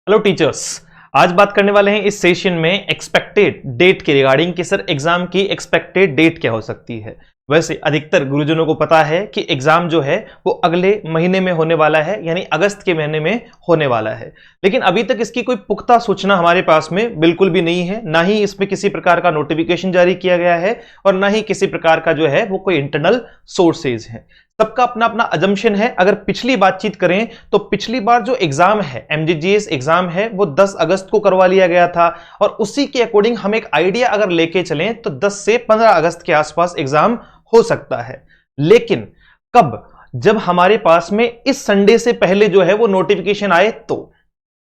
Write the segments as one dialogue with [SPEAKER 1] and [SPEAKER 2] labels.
[SPEAKER 1] Hello teachers, आज बात करने वाले हैं इस सेशन में एक्सपेक्टेड डेट के रिगार्डिंग कि सर एग्जाम की एक्सपेक्टेड डेट क्या हो सकती है। वैसे अधिकतर गुरुजनों को पता है कि एग्जाम जो है वो अगले महीने में होने वाला है, यानी अगस्त के महीने में होने वाला है। लेकिन अभी तक इसकी कोई पुख्ता सूचना हमारे पास में बिल्कुल भी नहीं है, ना ही इसमें किसी प्रकार का नोटिफिकेशन जारी किया गया है और ना ही किसी प्रकार का जो है वो कोई इंटरनल सोर्सेज है। सबका अपना अपना अजम्पशन है। अगर पिछली बातचीत करें तो पिछली बार जो एग्जाम है, एमजीजीएस एग्जाम है, वो 10 अगस्त को करवा लिया गया था और उसी के अकॉर्डिंग हम एक आइडिया अगर लेके चलें तो 10 से 15 अगस्त के आसपास एग्जाम हो सकता है। लेकिन कब? जब हमारे पास में इस संडे से पहले जो है वो नोटिफिकेशन आए तो।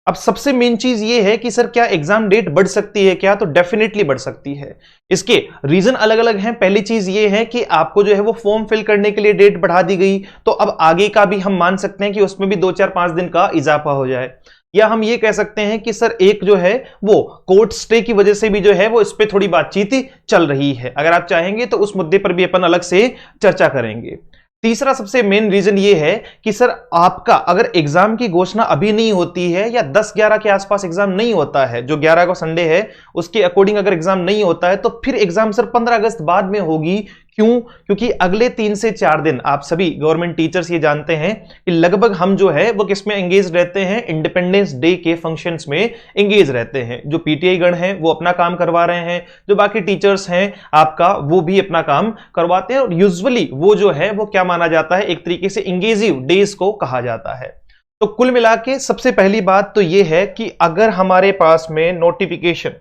[SPEAKER 1] अब सबसे मेन चीज ये है कि सर क्या एग्जाम डेट बढ़ सकती है क्या? तो डेफिनेटली बढ़ सकती है। इसके रीजन अलग अलग हैं। पहली चीज ये है कि आपको जो है वो फॉर्म फिल करने के लिए डेट बढ़ा दी गई, तो अब आगे का भी हम मान सकते हैं कि उसमें भी 2-4-5 दिन का इजाफा हो जाए। या हम ये कह सकते हैं कि सर एक जो है वो कोर्ट स्टे की वजह से भी जो है वो इस पे थोड़ी बातचीत चल रही है। अगर आप चाहेंगे तो उस मुद्दे पर भी अपन अलग से चर्चा करेंगे। तीसरा सबसे मेन रीजन ये है कि सर आपका अगर एग्जाम की घोषणा अभी नहीं होती है या 10-11 के आसपास एग्जाम नहीं होता है, जो 11 को संडे है उसके अकॉर्डिंग अगर एग्जाम नहीं होता है तो फिर एग्जाम सर 15 अगस्त बाद में होगी। क्यों? क्योंकि अगले 3 से 4 दिन आप सभी गवर्नमेंट टीचर्स ये जानते हैं कि लगभग हम जो है वो किसमें एंगेज रहते हैं? इंडिपेंडेंस डे के फंक्शंस में एंगेज रहते हैं। जो पीटीआई गण हैं वो अपना काम करवा रहे हैं, जो बाकी टीचर्स हैं आपका वो भी अपना काम करवाते हैं और यूजुअली वो जो है वो क्या माना जाता है? एक तरीके से इंगेजिव डेज को कहा जाता है। तो कुल मिला के सबसे पहली बात तो ये है कि अगर हमारे पास में नोटिफिकेशन,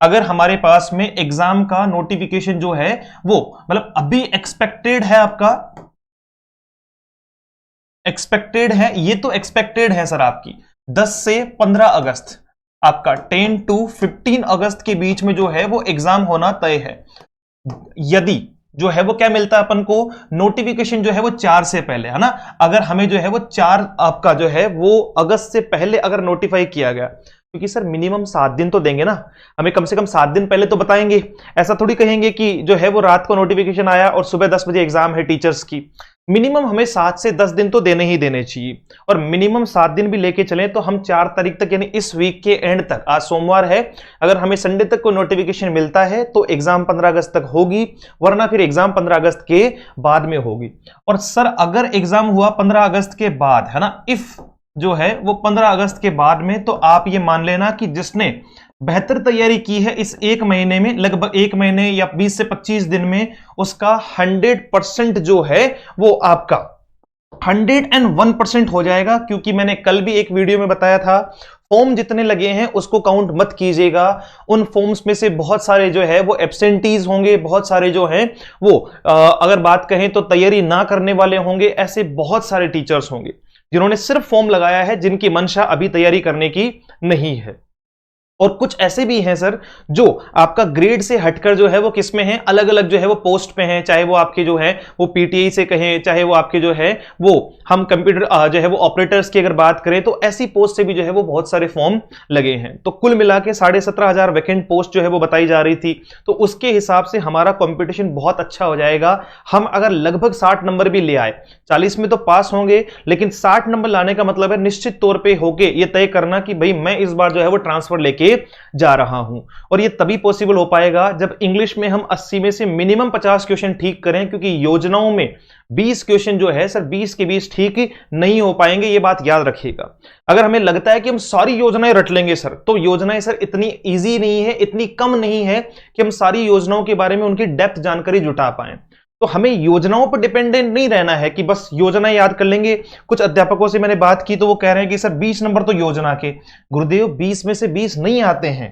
[SPEAKER 1] अगर हमारे पास में एग्जाम का नोटिफिकेशन जो है वो मतलब अभी एक्सपेक्टेड है, आपका एक्सपेक्टेड है, ये तो एक्सपेक्टेड है सर आपकी 10 से 15 अगस्त, आपका 10 to 15 अगस्त के बीच में जो है वो एग्जाम होना तय है। यदि जो है वो क्या मिलता है अपन को? नोटिफिकेशन जो है वो 4 से पहले, है ना। अगर हमें जो है वो 4 आपका जो है वो अगस्त से पहले अगर नोटिफाई किया गया, क्योंकि सर मिनिमम 7 दिन तो देंगे ना हमें, कम से कम 7 दिन पहले तो बताएंगे। ऐसा थोड़ी कहेंगे कि जो है वो रात को नोटिफिकेशन आया और सुबह 10 बजे एग्जाम है टीचर्स की। मिनिमम हमें 7 से 10 दिन तो देने ही देने चाहिए, और मिनिमम 7 दिन भी लेके चलें तो हम 4 तारीख तक, यानी इस वीक के एंड तक, आज सोमवार है, अगर हमें संडे तक कोई नोटिफिकेशन मिलता है तो एग्जाम 15 अगस्त तक होगी, वरना फिर एग्जाम 15 अगस्त के बाद में होगी। और सर अगर एग्जाम हुआ 15 अगस्त के बाद, है ना, इफ जो है वो 15 अगस्त के बाद में, तो आप ये मान लेना कि जिसने बेहतर तैयारी की है इस एक महीने में, लगभग एक महीने या 20 से 25 दिन में, उसका 100% जो है वो आपका 101% हो जाएगा। क्योंकि मैंने कल भी एक वीडियो में बताया था, फॉर्म जितने लगे हैं उसको काउंट मत कीजिएगा। उन फॉर्म्स में से बहुत सारे जो है वो एब्सेंटीज होंगे, बहुत सारे जो हैं वो अगर बात कहें तो तैयारी ना करने वाले होंगे। ऐसे बहुत सारे टीचर्स होंगे जिन्होंने सिर्फ फॉर्म लगाया है, जिनकी मंशा अभी तैयारी करने की नहीं है। और कुछ ऐसे भी हैं सर जो आपका ग्रेड से हटकर जो है वो किसमें हैं, अलग अलग जो है वो पोस्ट पे हैं, चाहे वो आपके जो है वो पीटीआई से कहें, चाहे वो आपके जो है वो हम कंप्यूटर जो है वो ऑपरेटर्स की अगर बात करें, तो ऐसी पोस्ट से भी जो है वो बहुत सारे फॉर्म लगे हैं। तो कुल मिला के 17,500 वैकेंट पोस्ट जो है वो बताई जा रही थी, तो उसके हिसाब से हमारा कॉम्पिटिशन बहुत अच्छा हो जाएगा। हम अगर लगभग 60 नंबर भी ले आए, 40 में तो पास होंगे, लेकिन 60 नंबर लाने का मतलब है निश्चित तौर पर होके ये तय करना कि भाई मैं इस बार जो है वो ट्रांसफर लेके जा रहा हूं। और ये तभी पॉसिबल हो पाएगा जब इंग्लिश में हम 80 में से मिनिमम 50 क्वेश्चन ठीक करें, क्योंकि योजनाओं में 20 क्वेश्चन जो है सर 20 के 20 ठीक नहीं हो पाएंगे, ये बात याद रखिएगा। अगर हमें लगता है कि हम सारी योजनाएं रट लेंगे सर, तो योजनाएं सर इतनी इजी नहीं है, इतनी कम नहीं है कि हम सारी योजनाओं के बारे में उनकी डेप्थ जानकारी जुटा पाएं। तो हमें योजनाओं पर डिपेंडेंट नहीं रहना है कि बस योजना याद कर लेंगे। कुछ अध्यापकों से मैंने बात की तो वो कह रहे हैं कि सर 20 नंबर तो योजना के, गुरुदेव 20 में से 20 नहीं आते हैं,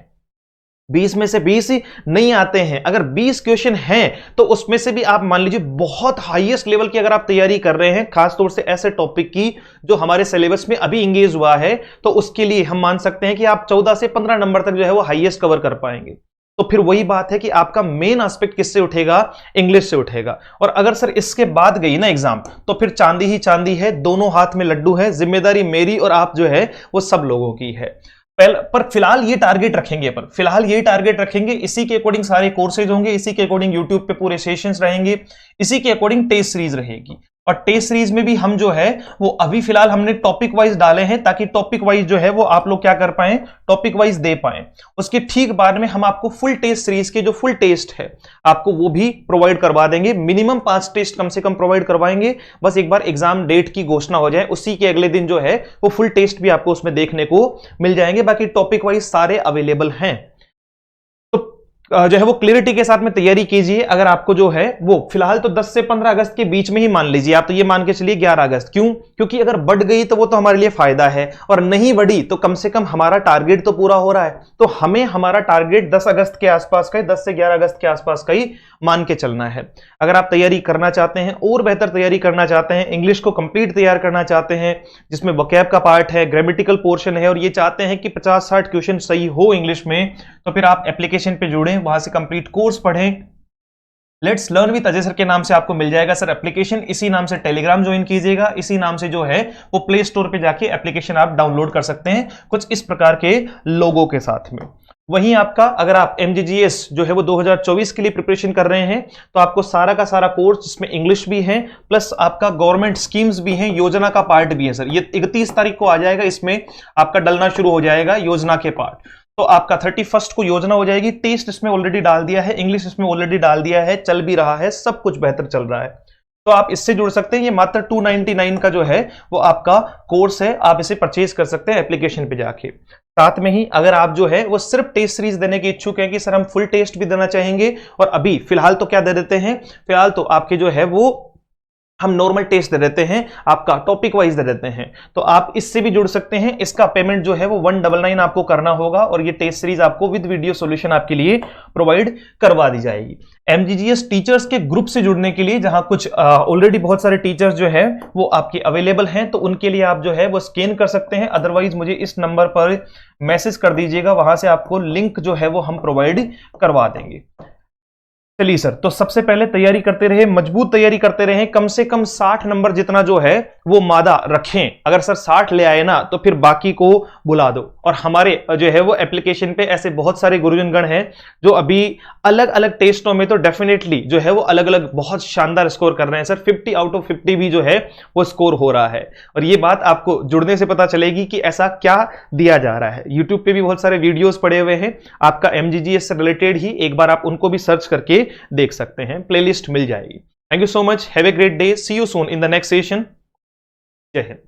[SPEAKER 1] 20 में से 20 नहीं आते हैं। अगर 20 क्वेश्चन हैं तो उसमें से भी आप मान लीजिए बहुत हाईएस्ट लेवल की अगर आप तैयारी कर रहे हैं, खासतौर से ऐसे टॉपिक की जो हमारे सिलेबस में अभी इंगेज हुआ है, तो उसके लिए हम मान सकते हैं कि आप 14 से 15 नंबर तक जो है वो हाईएस्ट कवर कर पाएंगे। तो फिर वही बात है कि आपका मेन एस्पेक्ट किससे उठेगा? इंग्लिश से उठेगा। और अगर सर इसके बाद गई ना एग्जाम, तो फिर चांदी ही चांदी है, दोनों हाथ में लड्डू है, जिम्मेदारी मेरी और आप जो है वो सब लोगों की है। पर फिलहाल ये टारगेट रखेंगे, पर फिलहाल ये टारगेट रखेंगे, इसी के अकॉर्डिंग सारे कोर्सेज होंगे, इसी के अकॉर्डिंग यूट्यूब पे पूरे सेशंस रहेंगे, इसी के अकॉर्डिंग टेस्ट सीरीज रहेगी। और टेस्ट सीरीज में भी हम जो है वो अभी फिलहाल हमने टॉपिक वाइज डाले हैं, ताकि टॉपिक वाइज जो है वो आप लोग क्या कर पाए, टॉपिक वाइज दे पाए। उसके ठीक बाद में हम आपको फुल टेस्ट सीरीज के जो फुल टेस्ट है आपको वो भी प्रोवाइड करवा देंगे। मिनिमम 5 टेस्ट कम से कम प्रोवाइड करवाएंगे, बस एक बार एग्जाम डेट की घोषणा हो जाए उसी के अगले दिन जो है वो फुल टेस्ट भी आपको उसमें देखने को मिल जाएंगे। बाकी टॉपिक वाइज सारे अवेलेबल हैं, जो है वो क्लियरिटी के साथ में तैयारी कीजिए। अगर आपको जो है वो फिलहाल तो 10 से 15 अगस्त के बीच में ही मान लीजिए, आप तो ये मान के चलिए 11 अगस्त। क्यों? क्योंकि अगर बढ़ गई तो वो तो हमारे लिए फायदा है, और नहीं बढ़ी तो कम से कम हमारा टारगेट तो पूरा हो रहा है। तो हमें हमारा टारगेट 10 अगस्त के आसपास का, 10 से 11 अगस्त के आसपास का ही मान के चलना है। अगर आप तैयारी करना चाहते हैं और बेहतर तैयारी करना चाहते हैं, इंग्लिश को कंप्लीट तैयार करना चाहते हैं जिसमें वोकैब का पार्ट है, ग्रामेटिकल पोर्शन है, और ये चाहते हैं कि 50-60 क्वेश्चन सही हो इंग्लिश में, तो फिर आप एप्लीकेशन पे जुड़ें, वहां से कंप्लीट कोर्स पढ़ें। Let's learn with Ajay sir के नाम से आपको मिल जाएगा सर एप्लीकेशन। इसी नाम से टेलीग्राम ज्वाइन कीजिएगा, इसी नाम से जो है वो प्ले स्टोर पे जाके एप्लीकेशन आप डाउनलोड कर सकते हैं, कुछ इस प्रकार के लोगों के साथ में। वहीं आपका अगर आप MGGS जो है वो 2024 के लिए प्रिपरेशन कर रहे हैं, तो आपको सारा का सारा कोर्स जिसमें इंग्लिश भी है प्लस आपका गवर्नमेंट स्कीम्स भी हैं, योजना का पार्ट भी है सर। ये 31 तारीख को आ जाएगा, इसमें आपका डलना शुरू हो जाएगा योजना के पार्ट। तो आपका 31 को योजना हो जाएगी। टेस्ट इसमें ऑलरेडी डाल दिया है, इंग्लिश इसमें ऑलरेडी डाल दिया है, चल भी रहा है, सब कुछ बेहतर चल रहा है। तो आप इससे जुड़ सकते हैं। ये मात्र 299 का जो है वो आपका कोर्स है, आप इसे परचेज कर सकते हैं एप्लीकेशन पे जाके। साथ में ही अगर आप जो है वो सिर्फ टेस्ट सीरीज देने के इच्छुक हैं कि सर हम फुल टेस्ट भी देना चाहेंगे, और अभी फिलहाल तो क्या दे देते हैं, फिलहाल तो आपके जो है वो हम नॉर्मल टेस्ट दे देते हैं, आपका टॉपिक वाइज दे देते हैं, तो आप इससे भी जुड़ सकते हैं। इसका पेमेंट जो है वो 199 आपको करना होगा, और ये टेस्ट सीरीज आपको विद वीडियो सॉल्यूशन आपके लिए प्रोवाइड करवा दी जाएगी। MGGS टीचर्स के ग्रुप से जुड़ने के लिए, जहां कुछ ऑलरेडी बहुत सारे टीचर्स जो है वो आपके अवेलेबल हैं, तो उनके लिए आप जो है वो स्कैन कर सकते हैं, अदरवाइज मुझे इस नंबर पर मैसेज कर दीजिएगा, वहां से आपको लिंक जो है वो हम प्रोवाइड करवा देंगे। चलिए सर, तो सबसे पहले तैयारी करते रहे, मजबूत तैयारी करते रहे, कम से कम 60 नंबर जितना जो है वो मादा रखें। अगर सर 60 ले आए ना तो फिर बाकी को बुला दो। और हमारे जो है वो एप्लीकेशन पे ऐसे बहुत सारे गुरुजनगण हैं जो अभी अलग अलग टेस्टों में तो डेफिनेटली जो है वो अलग अलग बहुत शानदार स्कोर कर रहे हैं सर। 50 आउट ऑफ 50 भी जो है वो स्कोर हो रहा है, और ये बात आपको जुड़ने से पता चलेगी कि ऐसा क्या दिया जा रहा है। यूट्यूब पे भी बहुत सारे वीडियोस पड़े हुए हैं आपका MGGS से रिलेटेड ही, एक बार आप उनको भी सर्च करके देख सकते हैं, प्लेलिस्ट मिल जाएगी। Thank you so much, have a great day, see you soon in the next session. Jai Hind.